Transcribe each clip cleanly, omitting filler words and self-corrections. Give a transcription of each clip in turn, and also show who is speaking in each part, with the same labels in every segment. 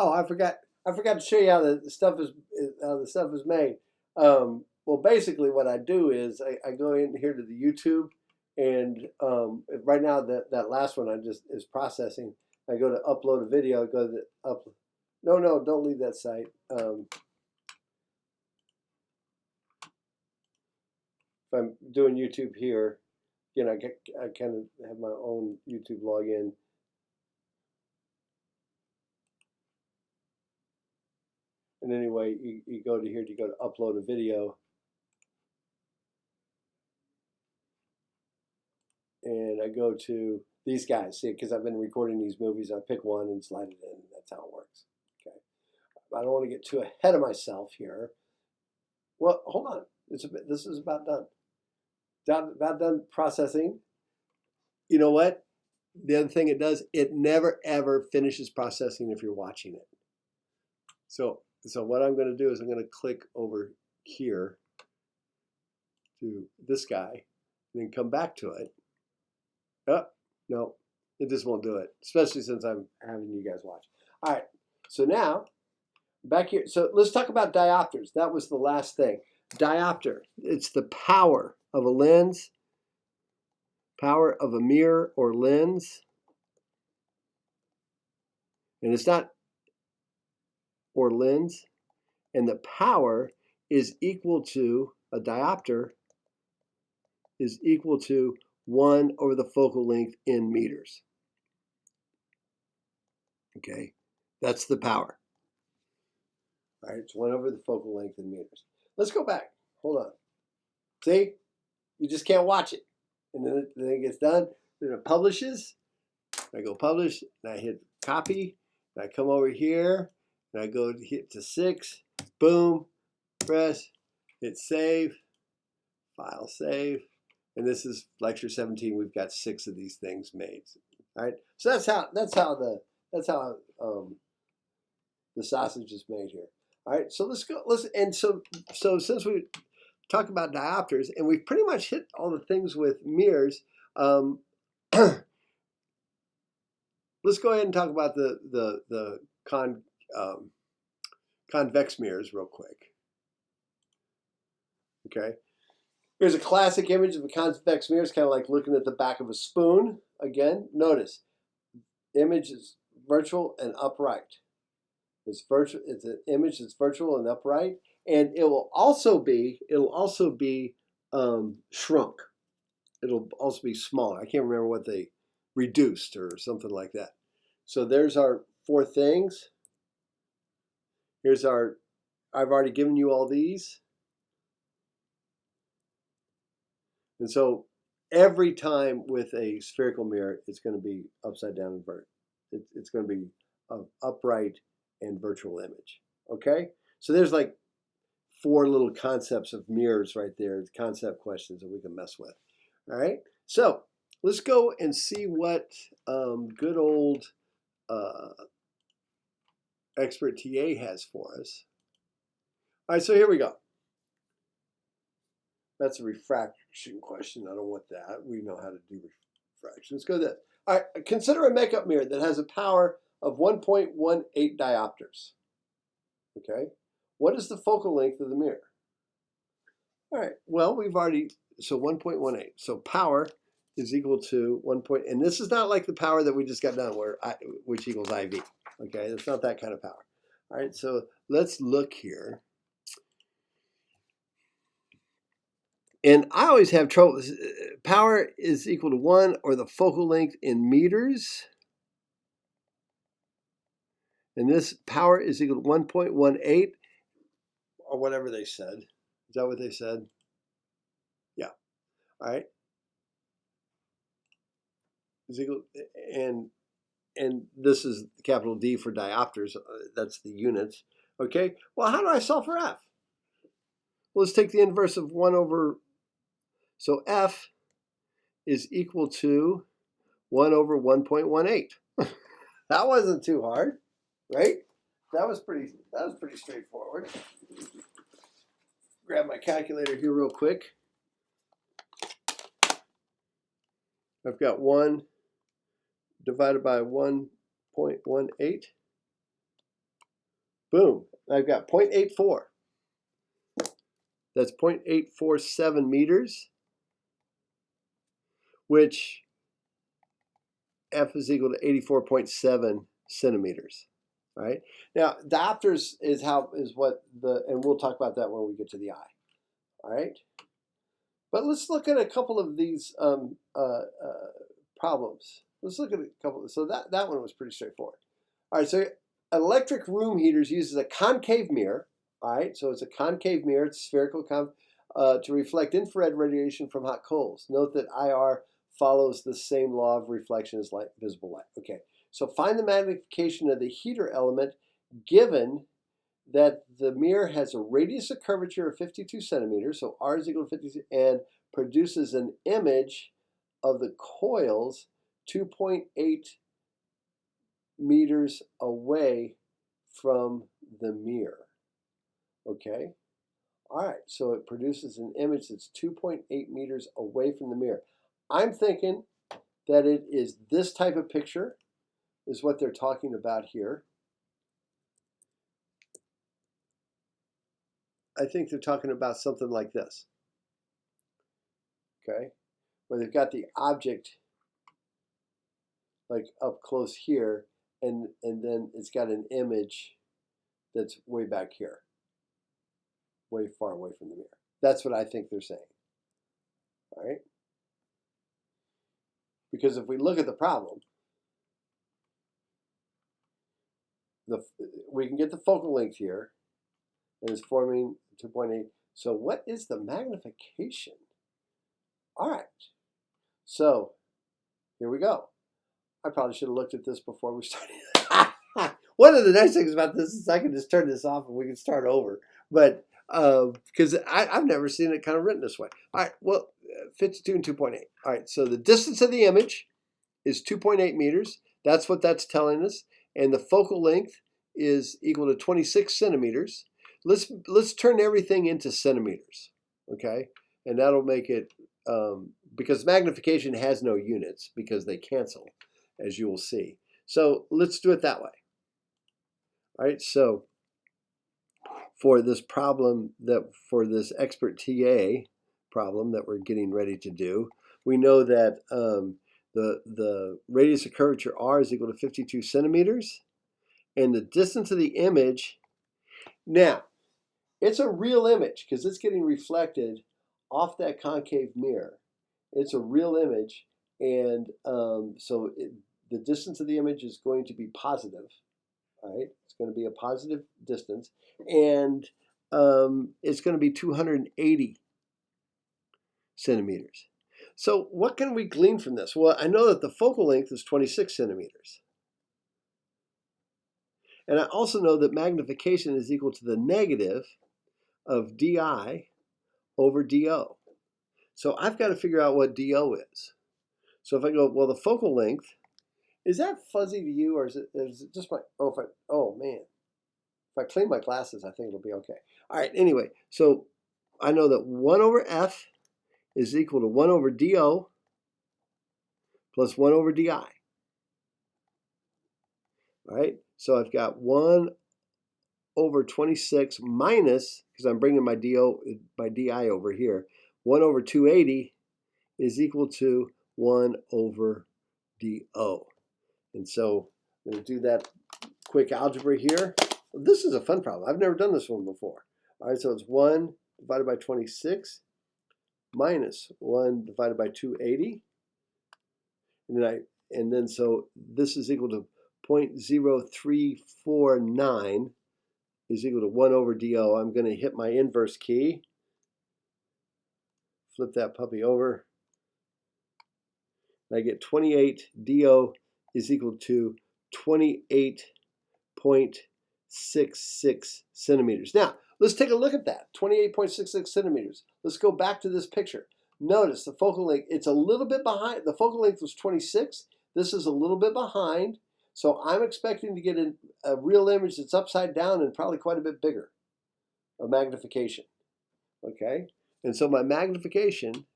Speaker 1: Oh, I forgot to show you how the stuff is made. Well, basically, what I do is I go in here to the YouTube, and right now that last one I just is processing. I go to upload a video. I go to the up. No, no, don't leave that site. If I'm doing YouTube here, you know, I kind of have my own YouTube login. And anyway, you go to here, you go to upload a video. And I go to these guys, see, because I've been recording these movies. I pick one and slide it in. That's how it works. Okay. I don't want to get too ahead of myself here. Well, hold on. This is about done. About done processing. You know what? The other thing it does, it never ever finishes processing if you're watching it. So what I'm going to do is I'm going to click over here to this guy and then come back to it. Oh, no, it just won't do it, especially since I'm having you guys watch. All right, so now back here. So let's talk about diopters. That was the last thing. Diopter, it's the power of a lens, power of a mirror or lens. And it's not or lens. And the power is equal to, a diopter is equal to 1 over the focal length in meters. Okay, that's the power. All right, it's 1 over the focal length in meters. Let's go back. Hold on. See? You just can't watch it. And then it gets done. Then it publishes. I go publish, and I hit copy. And I come over here, and I go hit to 6. Boom. Press. Hit save. File save. And this is lecture 17. We've got 6 of these things made. All right. So that's how the sausage is made here. All right. So let's go. So since we talk about diopters, and we've pretty much hit all the things with mirrors, let's go ahead and talk about the convex mirrors real quick. Okay. Here's a classic image of a convex mirror. It's kind of like looking at the back of a spoon. Again, notice, image is virtual and upright. It's virtual. It's an image that's virtual and upright, and it will also be shrunk. It'll also be smaller. I can't remember what they reduced or something like that. So there's our 4 things. Here's our. I've already given you all these. And so every time with a spherical mirror, it's going to be upside down invert. It's going to be an upright and virtual image. Okay? So there's like 4 little concepts of mirrors right there, concept questions that we can mess with. All right? So let's go and see what good old expert TA has for us. All right, so here we go. That's a refraction question. I don't want that. We know how to do refraction. Let's go to that. All right, consider a makeup mirror that has a power of 1.18 diopters. Okay, what is the focal length of the mirror? All right, well, we've already, so 1.18. So power is equal to 1. And this is not like the power that we just got done, which equals IV. Okay, it's not that kind of power. All right, so let's look here. And I always have trouble. Power is equal to 1 or the focal length in meters. And this power is equal to 1.18 or whatever they said. Is that what they said? Yeah. All right. Is equal, and this is capital D for diopters. That's the units. Okay. Well, how do I solve for F? Well, let's take the inverse of 1 over. So F is equal to 1 over 1.18. That wasn't too hard, right? That was pretty straightforward. Grab my calculator here real quick. I've got 1 divided by 1.18. Boom. I've got 0.84. That's 0.847 meters, which F is equal to 84.7 centimeters. All right. Now, diopters is what and we'll talk about that when we get to the eye. All right. But let's look at a couple of these problems. Let's look at a couple. So that one was pretty straightforward. All right. So electric room heaters uses a concave mirror. All right. So it's a concave mirror. It's spherical to reflect infrared radiation from hot coals. Note that IR follows the same law of reflection as visible light. Okay. So find the magnification of the heater element given that the mirror has a radius of curvature of 52 centimeters, so R is equal to 52, and produces an image of the coils 2.8 meters away from the mirror. Okay? All right, so it produces an image that's 2.8 meters away from the mirror. I'm thinking that it is this type of picture is what they're talking about here. I think they're talking about something like this. Okay, where they've got the object like up close here, and then it's got an image that's way back here, way far away from the mirror. That's what I think they're saying. All right, because if we look at the problem, we can get the focal length here, and it's forming 2.8. So what is the magnification? All right, so here we go. I probably should have looked at this before we started. One of the nice things about this is I can just turn this off and we can start over. But because I've never seen it kind of written this way. All right, well, 52 and 2.8. All right, so the distance of the image is 2.8 meters. That's what that's telling us. And the focal length is equal to 26 centimeters. Let's turn everything into centimeters, okay? And that'll make it, because magnification has no units because they cancel, as you will see. So let's do it that way. All right, so for this problem, for this expert TA problem that we're getting ready to do, we know that the radius of curvature R is equal to 52 centimeters, and the distance of the image, now, it's a real image because it's getting reflected off that concave mirror. It's a real image, and so the distance of the image is going to be positive. All right, it's going to be a positive distance, and it's going to be 280 centimeters. So what can we glean from this? Well, I know that the focal length is 26 centimeters. And I also know that magnification is equal to the negative of DI over DO. So I've got to figure out what DO is. So if I go, well, the focal length, is that fuzzy to you, or is it just my, oh man. If I clean my glasses, I think it'll be okay. All right, anyway, so I know that 1 over F is equal to 1 over DO plus 1 over DI. All right, so I've got 1 over 26 minus, because I'm bringing my DI over here, 1 over 280 is equal to 1 over DO. And so I'm going to do that quick algebra here. This is a fun problem. I've never done this one before. All right, so it's 1 divided by 26 minus 1 divided by 280. And then so this is equal to 0.0349 is equal to 1 over DO. I'm going to hit my inverse key. Flip that puppy over. And I get 28 DO is equal to 28.66 centimeters. Now, let's take a look at that, 28.66 centimeters. Let's go back to this picture. Notice the focal length, it's a little bit behind. The focal length was 26. This is a little bit behind. So I'm expecting to get a real image that's upside down and probably quite a bit bigger, a magnification. Okay? And so my magnification,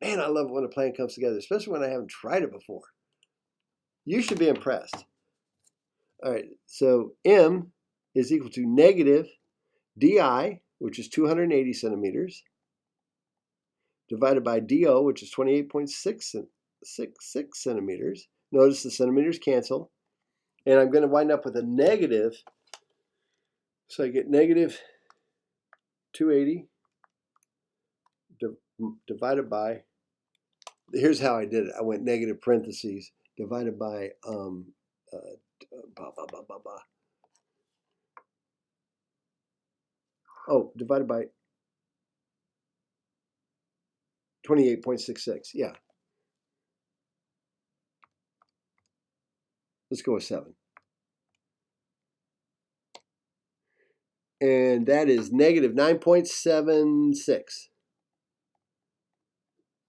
Speaker 1: man, I love it when a plan comes together, especially when I haven't tried it before. You should be impressed. All right, so M is equal to negative DI, which is 280 centimeters, divided by DO, which is 28.66 centimeters. Notice the centimeters cancel. And I'm going to wind up with a negative. So I get negative 280 divided by, here's how I did it. I went negative parentheses divided by, divided by 28.66. Yeah. Let's go with 7. And that is negative 9.76.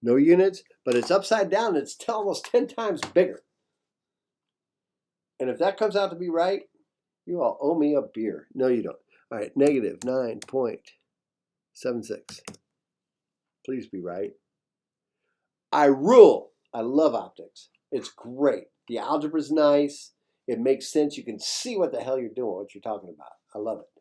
Speaker 1: No units, but it's upside down. It's almost 10 times bigger. And if that comes out to be right, you all owe me a beer. No, you don't. All right, negative 9.76. Please be right. I rule. I love optics. It's great. The algebra is nice. It makes sense. You can see what the hell you're doing, what you're talking about. I love it.